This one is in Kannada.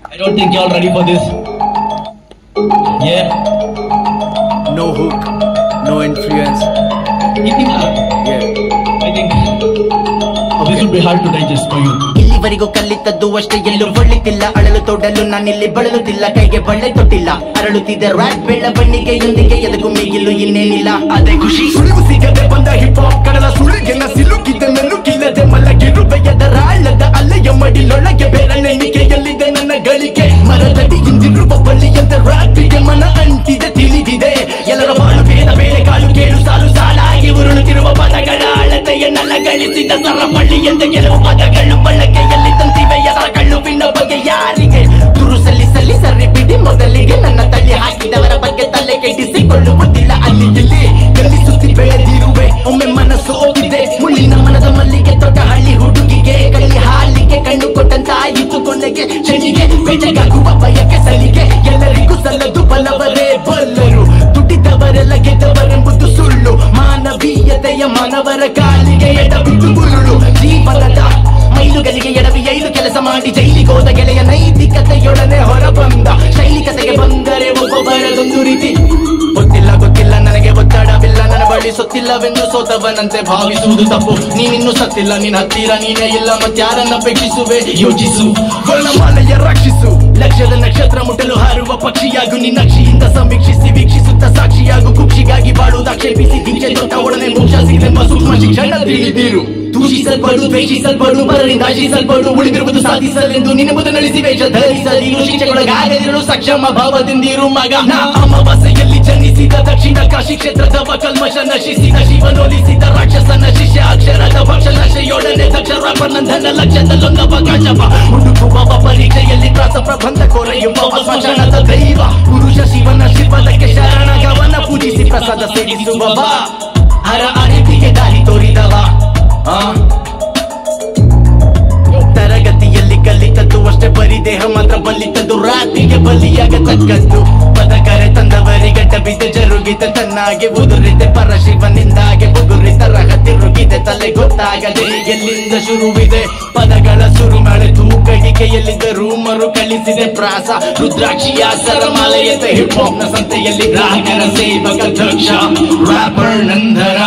I don't think y'all ready for this. Yeah. No hook, no influence. You think? Yeah. I think this will be hard to digest for you. ಇಲ್ಲಿವರೆಗೂ ಕಲಿತದ್ದು ಅಷ್ಟೇ ಎಲ್ಲೂ ಒಳ್ಳಿತಿಲ್ಲ ಅಳಲು ತೊಡಲು ನಾನಿಲ್ಲಿ ಬಳಲುತ್ತಿಲ್ಲ ಕೈಗೆ ಬಳ್ಳೆ ತೊಟ್ಟಿಲ್ಲ ಅರಳುತ್ತಿದ್ದ ರ್ಯಾಪ್ ಬೆಳವಣಿಗೆಯೊಂದಿಗೆ ಎದಕ್ಕೂ ಮೀಗಿಲು ಇನ್ನೇನಿಲ್ಲ ಅದೇ ಖುಷಿ ಸುಳಿವು ಸಿಗದೆ ಬಂದ ಹಿಪ್ ಹಾಪ್ ಕಡಲ ಸುಳಿಗೆನ ಸಿಲುಕಿದ್ದ ಮೆಲ್ಲುಕಿಲ್ಲದೆ ಮಲಗಿರುವೆಯದ ರಾಳದ ಅಲೆಯ ಮಡಿಲೊಳಗೆ ಬೆರಳೆಣಿಕೆಯಲ್ಲಿದೆ ನನ್ನ ಗಳಿಕೆ ಮರದಡಿ ಹಿಂದಿರುವ ಬಳ್ಳಿಯಂತ ರಾತ್ರಿಗೆ ಮನ ಅಂಟಿದೆ ತಿಳಿದಿದೆ ಎಲ್ಲರ ಬಾಳು ಬೇಡ ಬೇಳೆ ಕಾಳು ಕೇಳು ಸಾಲು ಸಾಲಾಗಿ ಉರುಳುತ್ತಿರುವ ಪದಗಳ ಅಳತೆಯನ್ನೆಲ್ಲ ಗಳಿಸಿದ ಸರಪಳ್ಳಿಯಂತೆ ಕೆಲವು ಪದಗಳು ಬಳಕೆಯಲ್ಲಿ ತಂತಿವೆ ಅದರ ಕಳ್ಳುವಿನ ಬಗ್ಗೆ ಯಾರಿಗೆ ದೂರು ಸಲ್ಲಿಸಲಿ ಸರಿ ಬಿಡಿ ಮೊದಲಿಗೆ ನನ್ನ ತಳ್ಳಿ ಹಾಕಿದವರ ಬಗ್ಗೆ ತಲೆ ಕೆಡಿಸಿಕೊಳ್ಳುವುದಿಲ್ಲ ಅಲ್ಲಿ ಇಲ್ಲಿ ಕಲಿಸುತ್ತಿ ಬೆಳೆದಿರುವೆ ಒಮ್ಮೆ ಮನಸ್ಸು ಹೋಗಿದೆ ಮುಳ್ಳಿನ ಮನದ ಮಲ್ಲಿಗೆ ದೊಡ್ಡ ಹಳ್ಳಿ ಹುಡುಗಿಗೆ ಕಳ್ಳಿ ಹಾಲಿಗೆ ಕಣ್ಣು ಕೊಟ್ಟಂತಾಯಿತು ಕೊನೆಗೆ ಚೆನ್ನಿಗೆ ಬೇಟೆಗಾಗುವ ಬಯಕೆ ಸಲಿಗೆ ಎಲ್ಲರಿಗೂ ಸಲ್ಲದು ಬಲವರೇ ಬಲ್ಲರು ದುಡಿದವರೆಲ್ಲ ಗೆದ್ದವರೆಂಬುದು ಸುಳ್ಳು ಮಾನವೀಯತೆಯ ಮಾನವರ ಕಾಲಿಗೆ ಎಡಬಿಟ್ಟು ಮುರುಳು ಜೀವನದ ಮೈಲುಗಳಿಗೆ ಎಡವಿ ಐದು ಕೆಲಸ ಮಾಡಿ ಜೈಲಿಗೆ ಹೋದ ಗೆಳೆಯ ನೈತಿಕತೆಯೊಡನೆ ಹೊರಬಂದ ಶೈಲಿಕತೆಗೆ ಬಂದರೆ ಒಬ್ಬೊಬ್ಬರದೊಂದು ರೀತಿ ಗೊತ್ತಿಲ್ಲ ನನಗೆ ಒತ್ತಡವಿಲ್ಲ ನನ್ನ ಬಳಿ ಸೊತ್ತಿಲ್ಲವೆಂದು ಸೋತವನಂತೆ ಭಾವಿಸುವುದು ತಪ್ಪು ನೀನಿನ್ನೂ ಸತ್ತಿಲ್ಲ ನಿನ್ನ ಹತ್ತಿರ ನೀನೇ ಇಲ್ಲ ಮತ್ತಾರನ್ನ ಅಪೇಕ್ಷಿಸುವೆ ಯೋಚಿಸು ವರ್ಣಮಾಲೆಯ ರಕ್ಷಿಸು ಲಕ್ಷ್ಯದ ನಕ್ಷತ್ರ ಮುಟ್ಟಲು ಹಾರುವ ಪಕ್ಷಿಯಾಗು ನಿನ್ನಕ್ಷಿಯಿಂದ ಸಮೀಕ್ಷಿಸಿ ವೀಕ್ಷಿಸುತ್ತ ಸಾಕ್ಷಿಯಾಗು ಕುಕ್ಷಿಗಾಗಿ ಬಾಳುವುದಾಕ್ಷೇಪಿಸಿ ಹಿಂಸೆ ದೊಡ್ಡ ಒಡನೆ ಮೋಕ್ಷ ಸಿಗಲೆಂಬ ಸೂಕ್ಷ್ಮ ಶಿಕ್ಷಣ ತಿಳಿದಿರು ದೂಷಿಸಲ್ಪಡು ದ್ವೇಷಿಸಲ್ಪಡು ಪರರಿಂದ ಆಶಿಸಲ್ಪಡು ಉಳಿದಿರುವುದು ಸಾಧಿಸಲೆಂದು ನಿನ್ನೆಂಬುದು ನಡೆಸಿ ವೇಷ ಧರಿಸಲಿರು ಶಿಕ್ಷೆಗೊಳಗಾಗದಿರಲು ಸಕ್ಷಮ ಭಾವದಿಂದಿರು ಮಗ ನಾ ಅಮಾವಾಸ್ಯೆಯಲ್ಲಿ ಜನಿಸಿದ ದಕ್ಷಿಣ ಕಾಶಿ ಕ್ಷೇತ್ರದವ ಕಲ್ಮಶ ನಶಿಸಿದ ಶಿವನೋಲಿಸಿದ ರಾಕ್ಷಸನ ಶಿಷ್ಯ ಅಕ್ಷರದ ಭಕ್ಷ ನಶೆಯೊಡನೆ ದಕ್ಷ ರಾಪರ್ ನಂದನ ಲಕ್ಷ್ಯದಲ್ಲೊಂದವ ಕಾಶವ ಹುಡುಕುವವ ಪರೀಕ್ಷೆಯಲ್ಲಿ ತ್ರಾಸ ಪ್ರಬಂಧ ಕೊರೆಯುವವ ಸ್ಮಶಾನದ ದೈವ ಪುರುಷ ಶಿವನ ಶಿವದಕ್ಕೆ ಶರಣಗವನ ಪೂಜಿಸಿ ಪ್ರಸಾದ ಸೇವಿಸುವವ ಹರ ಅರಿತಿಗೆ ದಾರಿ ತೋರಿದವ ತರಗತಿಯಲ್ಲಿ ಕಲಿತದ್ದು ಅಷ್ಟೇ ಬರೀ ದೇಹ ಮಾತ್ರ ಬಲಿತದ್ದು ರಾತ್ರಿಗೆ ಬಲಿಯಾಗತಕ್ಕದ್ದು ಪದ ಕರೆ ತಂದವರಿಗೆ ಬಿದ್ದ ಜರುಗಿದೆ ತನ್ನಾಗೆ ಉದುರಿದೆ ಪರಶಿವನಿಂದಾಗೆ ಬುಗುರಿದ ರಹ ತಿರುಗಿದೆ ತಲೆ ಗೊತ್ತಾಗದೆ ಎಲ್ಲಿಂದ ಶುರುವಿದೆ ಪದಗಳ ಸುರುಮಳೆ ತೂಕಡಿಕೆಯಲ್ಲಿದ್ದರೂ ಮರು ಕಳಿಸಿದೆ ಪ್ರಾಸ ರುದ್ರಾಕ್ಷಿಯ ಸರಮಾಲೆಯಂತೆ ಹಿಪ್ ಹಾಪ್ ನ ಸಂತೆಯಲ್ಲಿ ಗ್ರಾಹಕರ ಸೇವಕ ದಕ್ಷ ರಾಪರ್ ನಂದರ